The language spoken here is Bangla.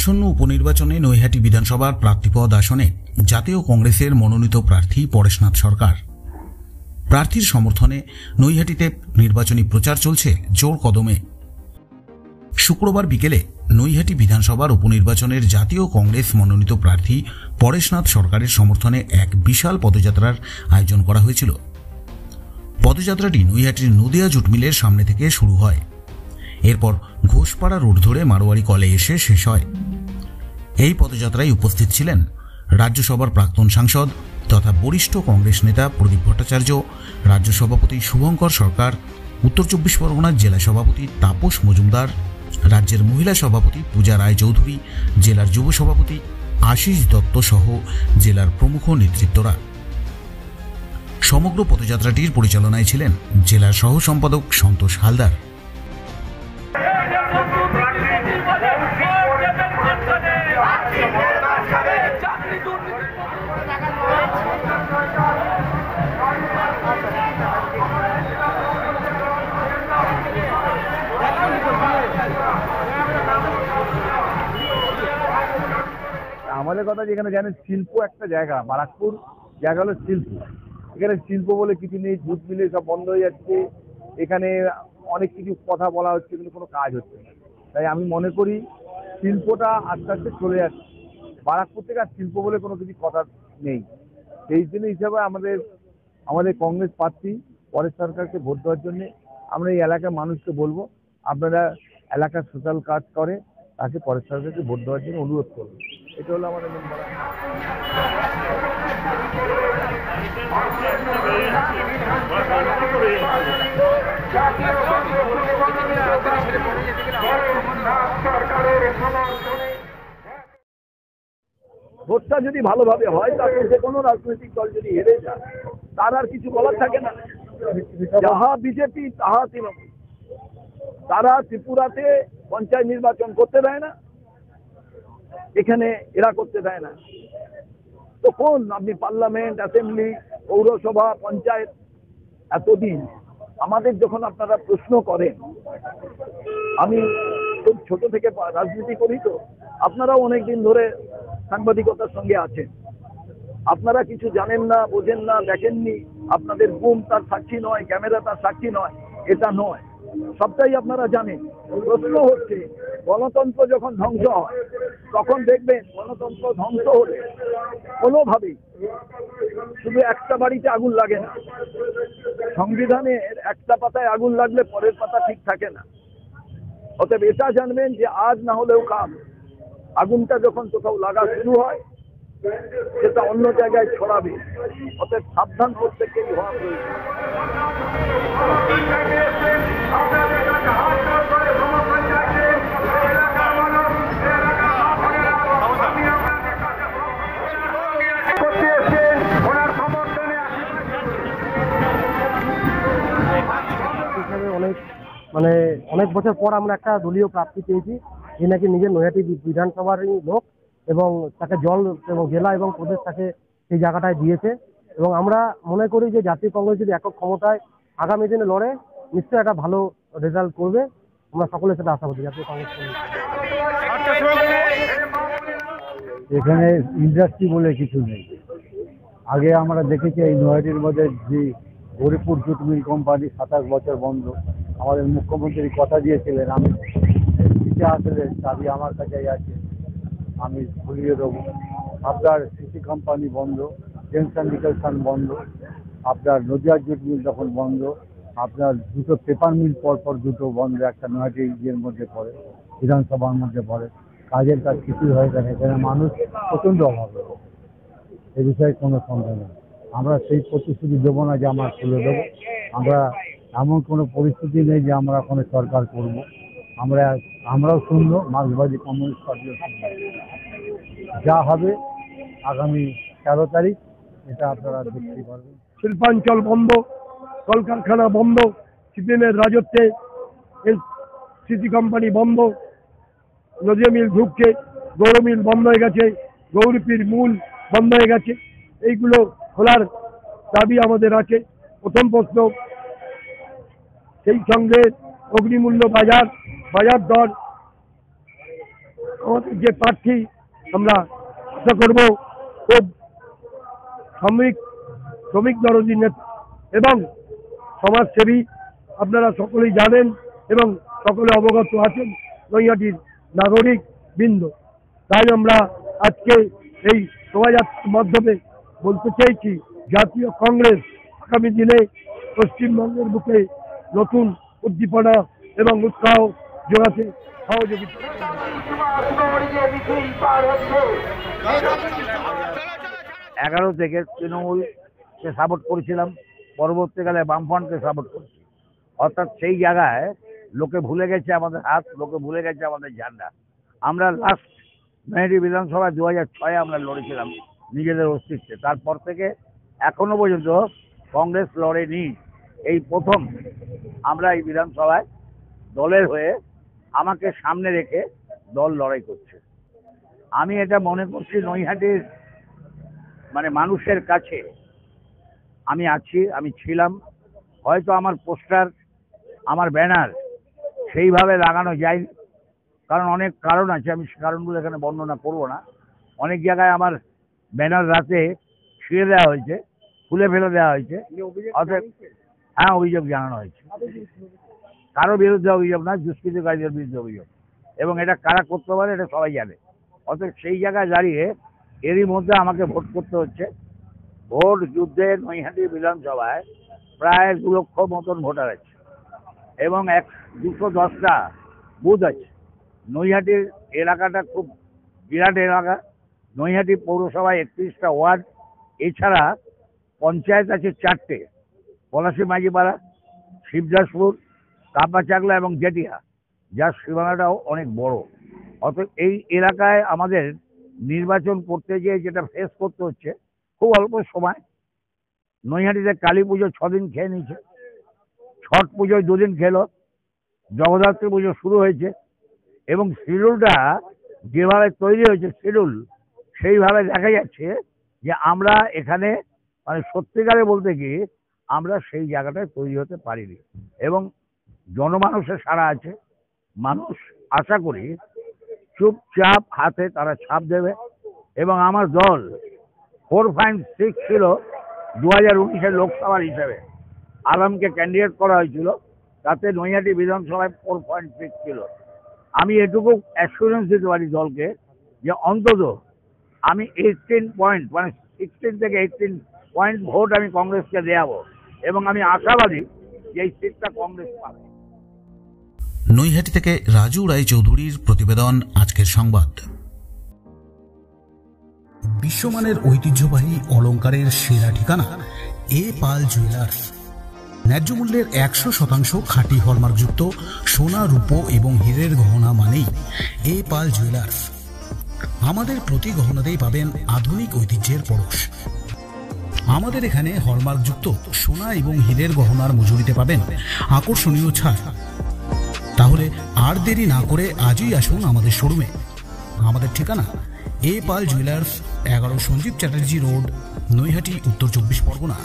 আসন্ন উপনির্বাচনে নৈহাটি বিধানসভার প্রার্থীপদ আসনে জাতীয় কংগ্রেসের মনোনীত প্রার্থী পরেশনাথ সরকার। প্রার্থীর সমর্থনে নৈহাটিতে নির্বাচনী প্রচার চলছে জোর কদমে। শুক্রবার বিকেলে নৈহাটি বিধানসভার উপনির্বাচনের জাতীয় কংগ্রেস মনোনীত প্রার্থী পরেশনাথ সরকারের সমর্থনে এক বিশাল পদযাত্রার আয়োজন করা হয়েছিল। পদযাত্রাটি নৈহাটির নদিয়া জুট মিলের সামনে থেকে শুরু হয়। এরপর ঘোষপাড়া রোড ধরে মারোয়ারি কলে এসে শেষ হয়। এই পদযাত্রায় উপস্থিত ছিলেন রাজ্যসভার প্রাক্তন সাংসদ তথা বরিষ্ঠ কংগ্রেস নেতা প্রদীপ ভট্টাচার্য, রাজ্য সভাপতি শুভঙ্কর সরকার, উত্তর চব্বিশ পরগনার জেলা সভাপতি তাপস মজুমদার, রাজ্যের মহিলা সভাপতি পূজা রায় চৌধুরী, জেলার যুব সভাপতি আশিস দত্ত সহ জেলার প্রমুখ নেতৃত্বরা। সমগ্র পদযাত্রাটির পরিচালনায় ছিলেন জেলার সহ সম্পাদক সন্তোষ হালদার। আমাদের কথা যেখানে জানেন শিল্প একটা জায়গা, বারাকপুর জায়গা হলো শিল্প। এখানে শিল্প বলে কিছু নেই, জুট মিলে সব বন্ধ হয়ে যাচ্ছে। এখানে অনেক কিছু কথা বলা হচ্ছে কিন্তু কোনো কাজ হচ্ছে না। তাই আমি মনে করি শিল্পটা আস্তে আস্তে চলে যাচ্ছে বারাকপুর থেকে, আর শিল্প বলে কোনো কিছু কথা নেই। সেই জন্য হিসাবে আমাদের কংগ্রেস প্রার্থী পরেশ সরকারকে ভোট দেওয়ার জন্য আমরা এই এলাকার মানুষকে বলবো, আপনারা এলাকার সোশ্যাল কাজ করে তাকে পরেশ সরকারকে ভোট দেওয়ার জন্য অনুরোধ করবো। এটা হলো আমাদের মেন বলা। ভোটটা যদি ভালোভাবে হয় তাতে যে কোনো রাজনৈতিক দল যদি হেরে যায় তার আর কিছু বলার থাকে না। যাহা বিজেপি তাহা তৃণমূল। তারা ত্রিপুরাতে পঞ্চায়েত নির্বাচন করতে দেয় না, এখানে এরা করতে দেয় না। তো কোন আপনি পার্লামেন্ট, অ্যাসেম্বলি, পৌরসভা, পঞ্চায়েত এতদিন আমাদের যখন আপনারা প্রশ্ন করেন, আমি খুব ছোট থেকে রাজনীতি করি, তো আপনারাও অনেকদিন ধরে সাংবাদিকতার সঙ্গে আছেন। আপনারা কিছু জানেন না, বোঝেন না, দেখেননি। আপনাদের বুম তার সাক্ষী নয়, ক্যামেরা তার সাক্ষী নয়, এটা নয়, সবটাই আপনারা জানেন। প্রশ্ন হচ্ছে গণতন্ত্র যখন ধ্বংস হয় তখন দেখবেন গণতন্ত্র ধ্বংস হলে কোনোভাবেই শুধু একটা বাড়িতে আগুন লাগে না। সংবিধানের একটা পাতায় আগুন লাগলে পরের পাতা ঠিক থাকে না। অতএব এটা জানবেন যে আজ না হলেও কাল আগুনটা যখন কোথাও লাগা শুরু হয় সেটা অন্য জায়গায় ছড়াবে। অতএব সাবধান প্রত্যেকেই হওয়া প্রয়োজন। অনেক বছর পর আমরা একটা দলীয় প্রার্থী পেয়েছি, যে নাকি নিজের নৈহাটি বিধানসভারই লোক এবং তাকে জল এবং জেলা এবং প্রদেশ তাকে সেই জায়গাটায় দিয়েছে। এবং আমরা মনে করি যে জাতীয় কংগ্রেস যদি একক ক্ষমতায় আগামী দিনে লড়ে নিশ্চয়ই একটা ভালো রেজাল্ট করবে। আমরা সকলে সেটা আশাবাদী জাতীয় কংগ্রেস। এখানে ইন্ডাস্ট্রি বলে কিছু নেই। আগে আমরা দেখেছি এই নৈহাটির মধ্যে যে হরিপুর জুট মিল কোম্পানি 27 বছর বন্ধ। আমাদের মুখ্যমন্ত্রী কথা দিয়েছিলেন, আমি দিতে আসলে চাবি আমার কাছেই আছে, আমি খুলিয়ে দেবো। আপনার সিটি কোম্পানি বন্ধ, জেমস অ্যান্ড বন্ধ, আপনার নদিয়া জুট মিল তখন বন্ধ, আপনার দুটো পেপার মিল পরপর দুটো বন্ধ, একটা নৈহাটি ইয়ের মধ্যে পড়ে, বিধানসভার মধ্যে পড়ে। কাজের কাজ কিছুই হয় না, এখানে মানুষ প্রচণ্ড অভাবে। এ বিষয়ে কোনো সন্দেহ নেই। আমরা সেই প্রতিশ্রুতি দেবো না যে আমরা খুলে দেবো। আমরা এমন কোনো পরিস্থিতি নেই যে আমরা কোনো সরকার করব। আমরাও শূন্য, মার্ক্সবাদী কমিউনিস্ট পার্টিও শূন্য। যা হবে আগামী 13 তারিখ এটা আপনারা দেখতে পারবেন। শিল্পাঞ্চল বন্ধ, কলকারখানা বন্ধ, সিপিএমের রাজত্বে সিটি কোম্পানি বন্ধ, নদিয়া মিল ঢুকছে, গৌর মিল বন্ধ হয়ে গেছে, গৌরীপীর মূল বন্ধ হয়ে গেছে। এইগুলো খোলার দাবি আমাদের আছে। প্রথম প্রশ্ন, সেই সঙ্গে অগ্নিমূল্য বাজার দর আমাদের যে প্রার্থী আমরা আশা করব খুব শ্রমিক দরদি নেতা এবং সমাজসেবী। আপনারা সকলেই জানেন এবং সকলে অবগত আছেন নৈহাটির নাগরিক বৃন্দ। তাই আমরা আজকে এই শোভাযাত্রার মাধ্যমে বলতে চাইছি, জাতীয় কংগ্রেস আগামী দিনে পশ্চিমবঙ্গের বুকে নতুন উদ্দীপনা এবং উৎসাহ যোগাতে সহযোগিতা। 11 থেকে তৃণমূলকে সাপোর্ট করেছিলাম, পরবর্তীকালে বামফ্রন্টকে সাপোর্ট করেছি। অর্থাৎ সেই জায়গায় লোকে ভুলে গেছে আমাদের হাত, লোকে ভুলে গেছে আমাদের ঝান্ডা। আমরা লাস্ট নৈহাটি বিধানসভায় 2006-এ আমরা লড়েছিলাম নিজেদের অস্তিত্বে। তারপর থেকে এখনো পর্যন্ত কংগ্রেস লড়েনি। এই প্রথম আমরা এই বিধানসভায় দলের হয়ে আমাকে সামনে রেখে দল লড়াই করছে। আমি এটা মনে করছি নৈহাটির মানুষের কাছে আমি আছি, আমি ছিলাম। হয়তো আমার পোস্টার, আমার ব্যানার সেইভাবে লাগানো যায়নি, কারণ অনেক কারণ আছে, আমি সে কারণগুলো এখানে বর্ণনা করব না। অনেক জায়গায় আমার ব্যানার রাতে ছিঁড়ে দেওয়া হয়েছে, খুলে ফেলে দেওয়া হয়েছে। অতএব হ্যাঁ, অভিযোগ জানানো হয়েছে। কারো বিরুদ্ধে অভিযোগ না, দুষ্কৃতকারীদের বিরুদ্ধে অভিযোগ, এবং এটা কারা করতে পারে এটা সবাই জানে। অতএব সেই জায়গায় দাঁড়িয়ে এরই মধ্যে আমাকে ভোট করতে হচ্ছে। ভোট যুদ্ধে নৈহাটি বিধানসভায় প্রায় 2 লক্ষ মতন ভোটার আছে এবং 210টা বুথ আছে। নৈহাটির এলাকাটা খুব বিরাট এলাকা। নৈহাটি পৌরসভায় 31টা ওয়ার্ড, এছাড়া পঞ্চায়েত আছে 4টে: পলাশী মাঝিপাড়া, শিবদাসপুর, কাপাচাকলা এবং জেটিয়া, যার সীমানাটাও অনেক বড়। অতএব এই এলাকায় আমাদের নির্বাচন করতে গিয়ে যেটা ফেস করতে হচ্ছে, খুব অল্প সময়। নৈহাটিতে কালী পুজো 6 দিন খেয়ে নিয়েছে, ছট পুজোয় 2 দিন খেলো, জগদ্ধাত্রী পুজো শুরু হয়েছে, এবং শিডিউলটা যেভাবে তৈরি হয়েছে শিডিউল, সেইভাবে দেখা যাচ্ছে যে আমরা এখানে সত্যিকারে বলতে কি আমরা সেই জায়গাটায় তৈরি হতে পারিনি। এবং জনমানুষের সাড়া আছে। মানুষ আশা করি চুপচাপ হাতে তারা ছাপ দেবে। এবং আমার দল 4.6 ছিল 2019-এর লোকসভার হিসেবে। আলমকে ক্যান্ডিডেট করা হয়েছিল, তাতে নৈহাটি বিধানসভায় 4.6 ছিল। আমি এটুকু অ্যাসুরেন্স দিতে পারি দলকে যে অন্তত আমি 18 পয়েন্ট 16 থেকে 18 পয়েন্ট ভোট আমি কংগ্রেসকে দেওয়াবো, এবং আমি আশাবাদী যে এই সিটটা কংগ্রেস পাবে। নৈহাটি থেকে রাজু রায়চৌধুরীর প্রতিবেদন, আজকের সংবাদ। বিশ্বমানের ঐতিহ্যবাহী অলংকারের সেরা ঠিকানা এ পাল জুয়েলার্স। ন্যায্য মূল্যের 100% খাঁটি হলমার্কযুক্ত সোনা, রূপো এবং হীরের গহনা মানেই এ পাল জুয়েলার্স। আমাদের প্রতি গহনাতেই পাবেন আধুনিক ঐতিহ্যের পরশ। আমাদের এখানে হলমার্কযুক্ত সোনা এবং হীরের গহনার মজুরিতে পাবেন আকর্ষণীয় ছাড়। তাহলে আর দেরি না করে আজই আসুন আমাদের শোরুমে। আমাদের ঠিকানা এ পাল জুয়েলার্স, 11 সঞ্জীব চ্যাটার্জি রোড, নৈহাটি, উত্তর 24 পরগনা।